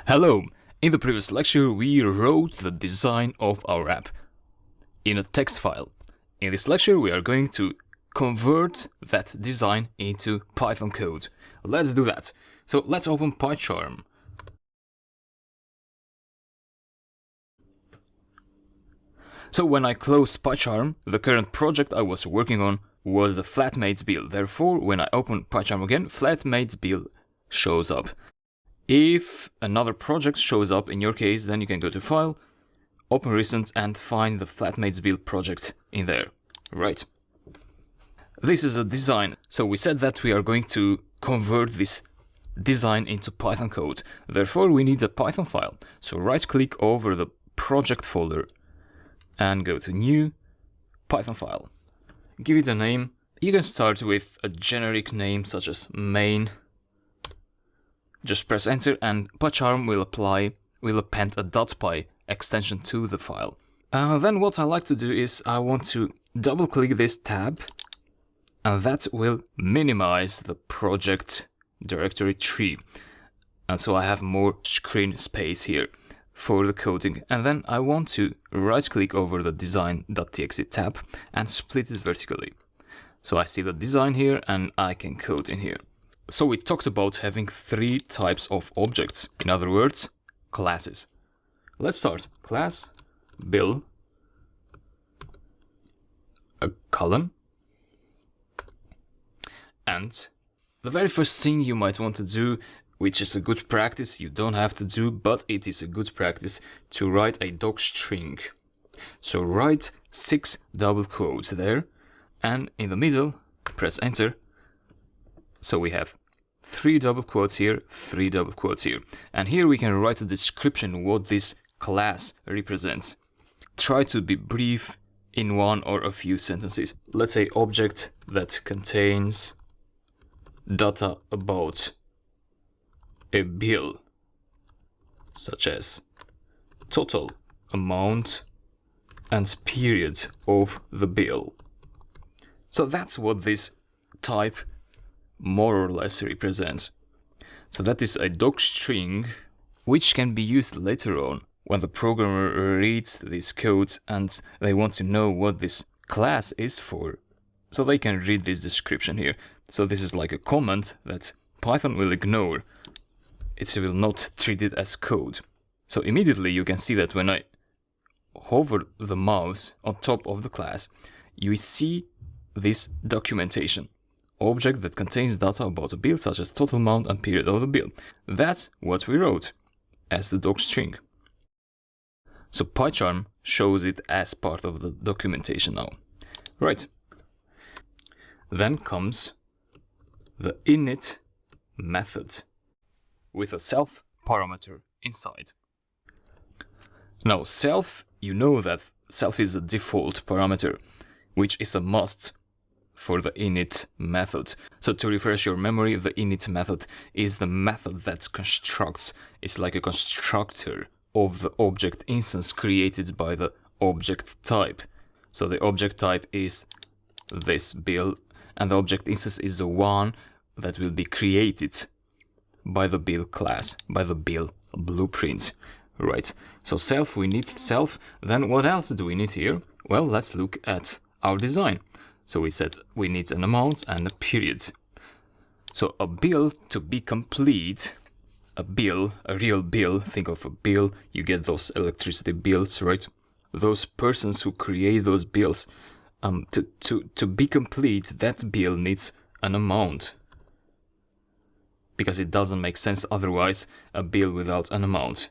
Hello! In the previous lecture we wrote the design of our app in a text file. In this lecture we are going to convert that design into Python code. Let's do that. So let's open PyCharm. So when I close PyCharm, the current project I was working on was the Flatmates build. Therefore, when I open PyCharm again, Flatmates build shows up. If another project shows up in your case, then you can go to File, Open Recent, and find the Flatmates build project in there. Right. This is a design. So we said that we are going to convert this design into Python code. Therefore, we need a Python file. So right-click over the project folder and go to New, Python file. Give it a name. You can start with a generic name such as main. Just press enter and PyCharm will append a .py extension to the file. Then what I like to do is I want to double click this tab and that will minimize the project directory tree. And so I have more screen space here for the coding. And then I want to right click over the design.txt tab and split it vertically. So I see the design here and I can code in here. So we talked about having three types of objects, in other words, classes. Let's start. Class, bill, a column, and the very first thing you might want to do, which is a good practice, you don't have to do, but it is a good practice to write a docstring. So write 6 double quotes there, and in the middle, press enter. So we have 3 double quotes here, 3 double quotes here. And here we can write a description what this class represents. Try to be brief in one or a few sentences. Let's say object that contains data about a bill, such as total amount and period of the bill. So that's what this type more or less represents. So that is a docstring which can be used later on when the programmer reads this code and they want to know what this class is for. So they can read this description here. So this is like a comment that Python will ignore. It will not treat it as code. So immediately you can see that when I hover the mouse on top of the class, you see this documentation. Object that contains data about a bill, such as total amount and period of the bill. That's what we wrote as the docstring. So PyCharm shows it as part of the documentation now. Right. Then comes the init method with a self parameter inside. Now self, you know that self is a default parameter, which is a must for the init method. So to refresh your memory, the init method is the method that constructs, it's like a constructor of the object instance created by the object type. So the object type is this bill, and the object instance is the one that will be created by the bill class, by the bill blueprint. Right, so self, we need self. Then what else do we need here? Well, let's look at our design. So we said we need an amount and a period. So a bill, to be complete, a bill, a real bill, think of a bill, you get those electricity bills, right? Those persons who create those bills, to be complete, that bill needs an amount. Because it doesn't make sense otherwise, a bill without an amount.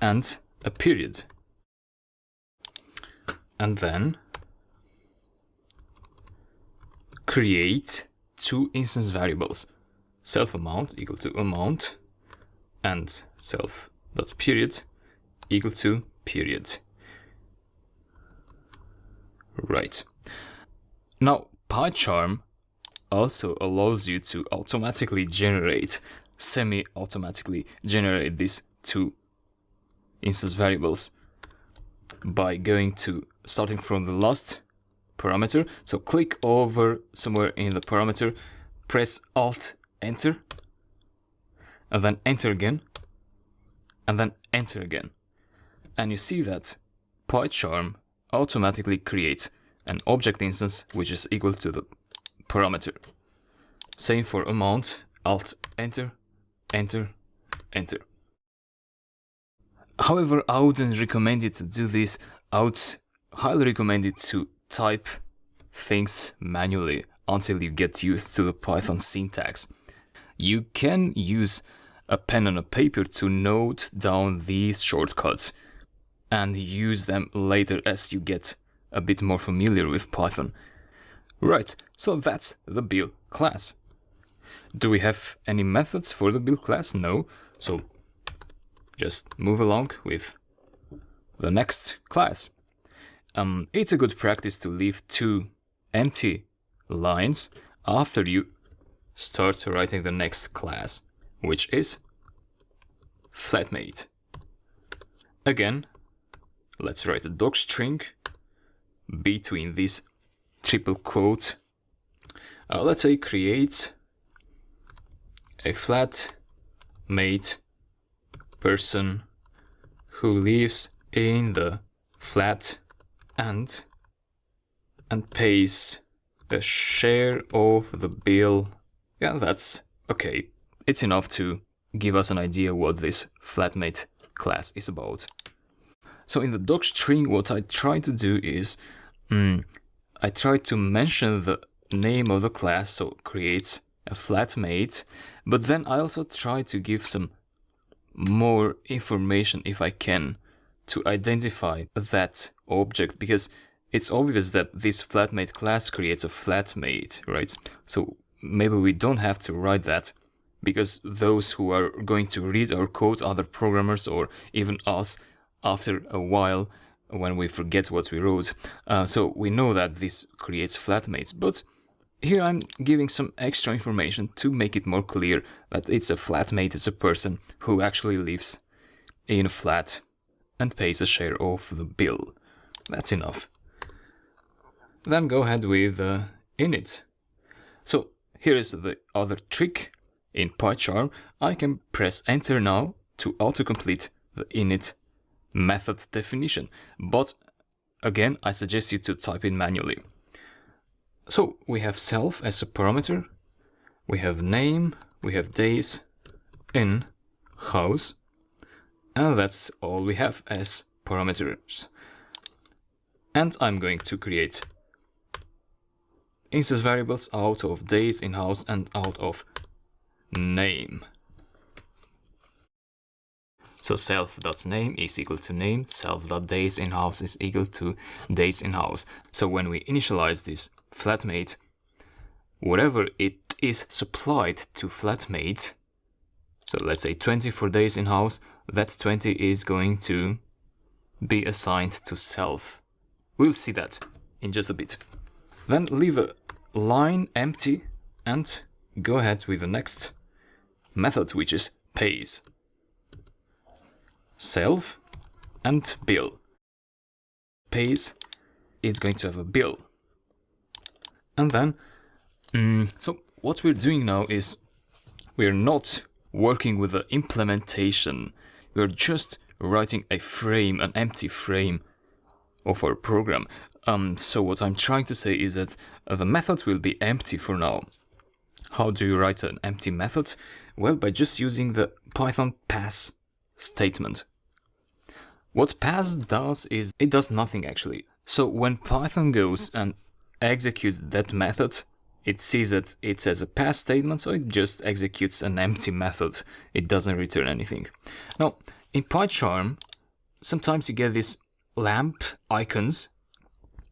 And a period. And then create 2 instance variables, self amount equal to amount and self.period equal to period. Right. Now PyCharm also allows you to automatically generate, semi-automatically generate these 2 instance variables by going to, starting from the last parameter. So click over somewhere in the parameter, press Alt Enter, and then enter again, and then enter again. And you see that PyCharm automatically creates an object instance which is equal to the parameter. Same for amount, Alt enter, enter, enter. However, I wouldn't recommend you to do this. I would highly recommend you to type things manually until you get used to the Python syntax. You can use a pen and a paper to note down these shortcuts and use them later as you get a bit more familiar with Python. Right, so that's the build class. Do we have any methods for the build class? No, so just move along with the next class. It's a good practice to leave 2 empty lines after you start writing the next class, which is flatmate. Again, let's write a docstring between these triple quotes. Let's say create a flatmate person who lives in the flat and pays a share of the bill. Yeah, that's okay. It's enough to give us an idea what this flatmate class is about. So in the docstring, what I try to do is I try to mention the name of the class, so creates a flatmate, but then I also try to give some more information if I can to identify that object, because it's obvious that this flatmate class creates a flatmate, right? So maybe we don't have to write that, because those who are going to read our code, other programmers or even us, after a while when we forget what we wrote, so we know that this creates flatmates. But here I'm giving some extra information to make it more clear that it's a flatmate, it's a person who actually lives in a flat and pays a share of the bill. That's enough. Then go ahead with init. So here is the other trick. In PyCharm, I can press enter now to autocomplete the init method definition, but again I suggest you to type in manually. So we have self as a parameter, we have name, we have days in house, and that's all we have as parameters. And I'm going to create instance variables out of days in house and out of name. So self.name is equal to name, self.days in house is equal to days in house. So when we initialize this flatmate, whatever it is supplied to flatmate, so let's say 20 for days in house, that 20 is going to be assigned to self. We'll see that in just a bit. Then leave a line empty and go ahead with the next method, which is pays. Self and bill. Pays is going to have a bill. And then, so what we're doing now is we're not working with the implementation. We're just writing a frame, an empty frame of our program. So what I'm trying to say is that the method will be empty for now. How do you write an empty method? Well, by just using the Python pass statement. What pass does is, it does nothing actually. So when Python goes and executes that method, it sees that it says a pass statement, so it just executes an empty method. It doesn't return anything. Now, in PyCharm, sometimes you get these lamp icons.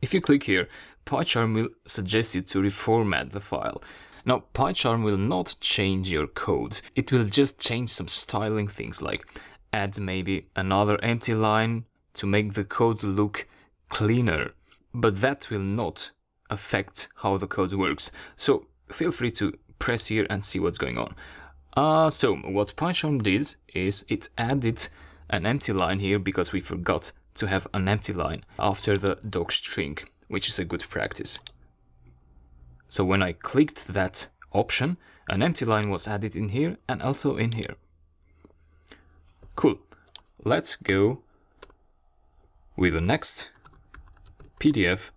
If you click here, PyCharm will suggest you to reformat the file. Now, PyCharm will not change your code. It will just change some styling things, like add maybe another empty line to make the code look cleaner. But that will not affect how the code works. So feel free to press here and see what's going on. So what PyCharm did is it added an empty line here because we forgot to have an empty line after the docstring, which is a good practice. So when I clicked that option, an empty line was added in here and also in here. Cool. let's go with the next PDF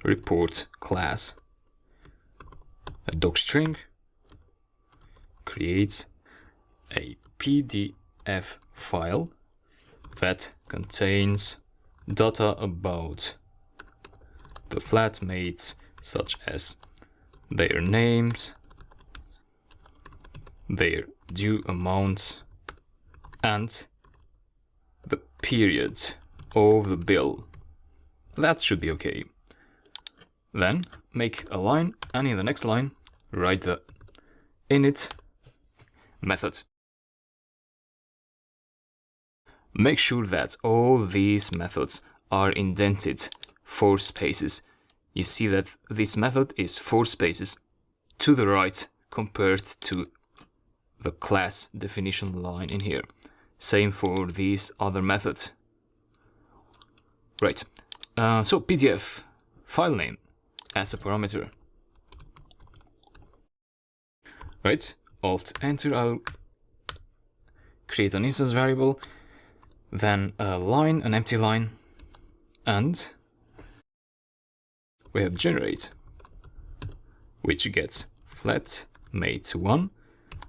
report class. A docstring creates a PDF file that contains data about the flatmates, such as their names, their due amounts, and the period of the bill. That should be okay. Then make a line, and in the next line write the init method. Make sure that all these methods are indented 4 spaces. You see that this method is 4 spaces to the right compared to the class definition line in here. Same for these other methods. Right, so PDF file name as a parameter. Right, Alt Enter, I'll create an instance variable, then a line, an empty line, and we have generate, which gets flatmate1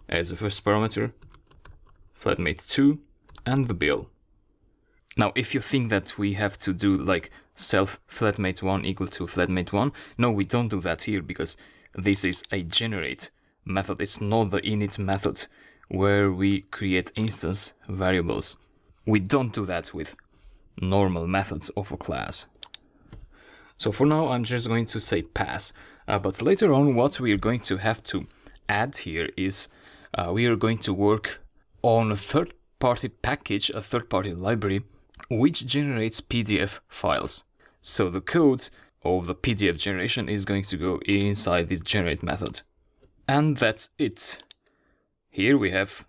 as the first parameter, flatmate2, and the bill. Now, if you think that we have to do like self flatmate1 equal to flatmate1, no, we don't do that here because this is a generate method. It's not the init method where we create instance variables. We don't do that with normal methods of a class. So for now, I'm just going to say pass. But later on, what we're going to have to add here is we are going to work on a third-party package, a third-party library, which generates PDF files. So the code of the PDF generation is going to go inside this generate method. And that's it. Here we have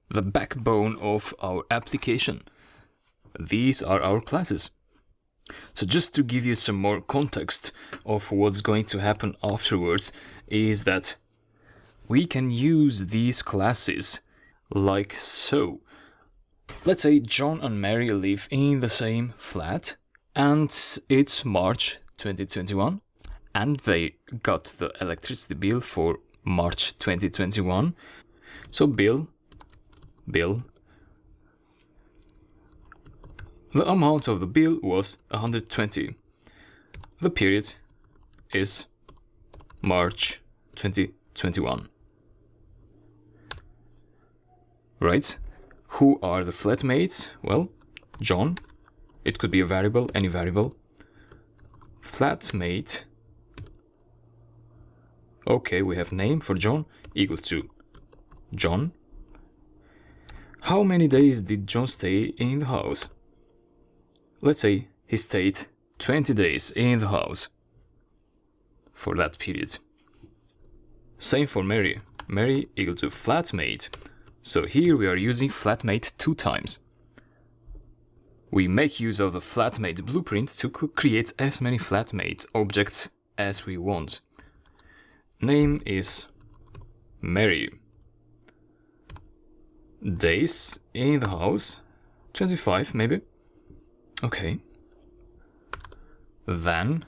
the backbone of our application. These are our classes. So just to give you some more context of what's going to happen afterwards is that we can use these classes like so. Let's say John and Mary live in the same flat and it's March 2021 and they got the electricity bill for March 2021. So bill, the amount of the bill was 120. The period is March 2021. Right? Who are the flatmates? Well, John. It could be a variable, any variable. Flatmate. Okay, we have name for John equal to John. How many days did John stay in the house? Let's say he stayed 20 days in the house for that period. Same for Mary. Mary equal to flatmate. So here we are using flatmate 2 times. We make use of the flatmate blueprint to create as many flatmate objects as we want. Name is Mary. Days in the house, 25 maybe. Okay. Then,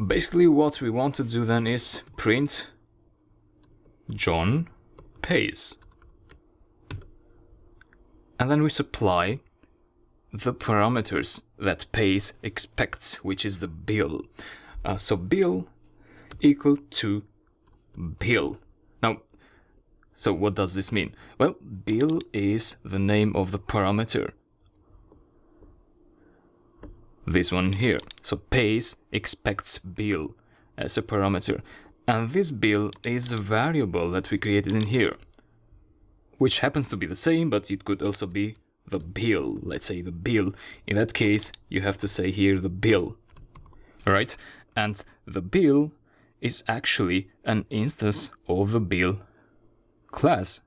basically what we want to do then is print John pays. And then we supply the parameters that pays expects, which is the bill. So bill equal to bill. Now, so what does this mean? Well, bill is the name of the parameter. This one here. So pays expects bill as a parameter. And this bill is a variable that we created in here, which happens to be the same, but it could also be the bill. Let's say the bill. In that case, you have to say here the bill. Alright? And the bill is actually an instance of the bill class.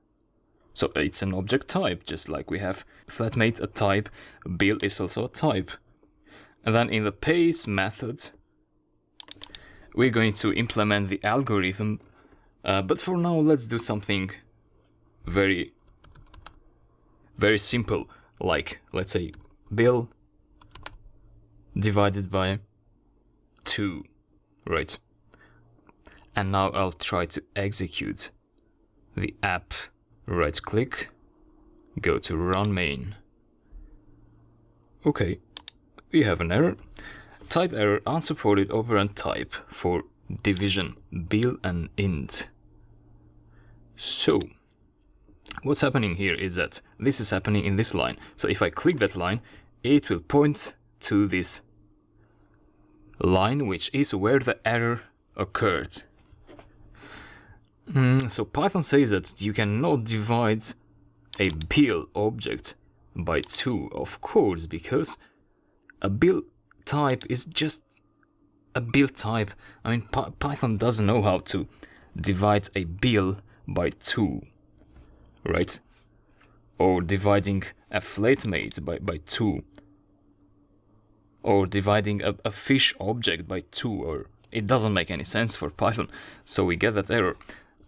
So it's an object type, just like we have flatmate a type, bill is also a type. And then in the pays method, we're going to implement the algorithm, but for now let's do something very very simple, like let's say bill divided by 2, right? And now I'll try to execute the app. Right click, go to run main. Okay, we have an error. Type error, unsupported operand type for division, bill and int. So what's happening here is that this is happening in this line. So if I click that line, it will point to this line, which is where the error occurred. So Python says that you cannot divide a bill object by 2, of course, because a bill type is just a bill type. I mean, Python doesn't know how to divide a bill by 2, right? Or dividing a flatmate by 2. Or dividing a fish object by 2, or it doesn't make any sense for Python, so we get that error.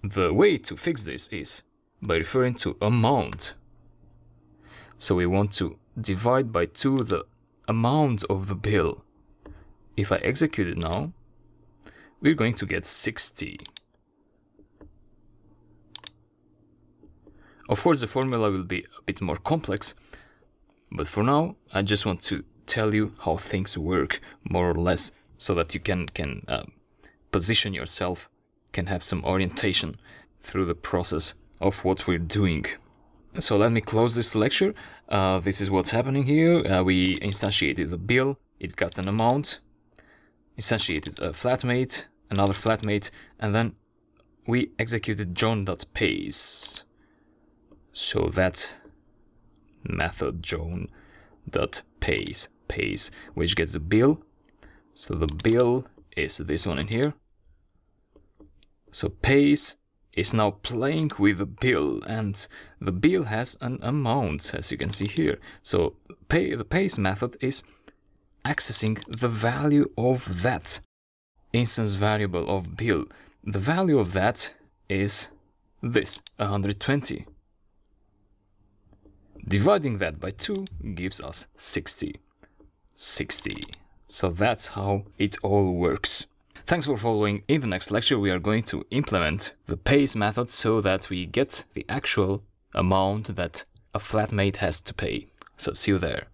The way to fix this is by referring to amount. So we want to divide by 2 the amount of the bill. If I execute it now, we're going to get 60. Of course, the formula will be a bit more complex, but for now, I just want to tell you how things work, more or less, so that you can position yourself, can have some orientation through the process of what we're doing. So let me close this lecture. This is what's happening here. We instantiated the bill, it got an amount, instantiated a flatmate, another flatmate, and then we executed John.pays. So that method John.pays, which gets the bill. So the bill is this one in here. So pays is now playing with the bill, and the bill has an amount, as you can see here. So the pays method is accessing the value of that instance variable of bill. The value of that is this, 120. Dividing that by 2 gives us 60. So that's how it all works. Thanks for following. In the next lecture, we are going to implement the pays method so that we get the actual amount that a flatmate has to pay. So see you there.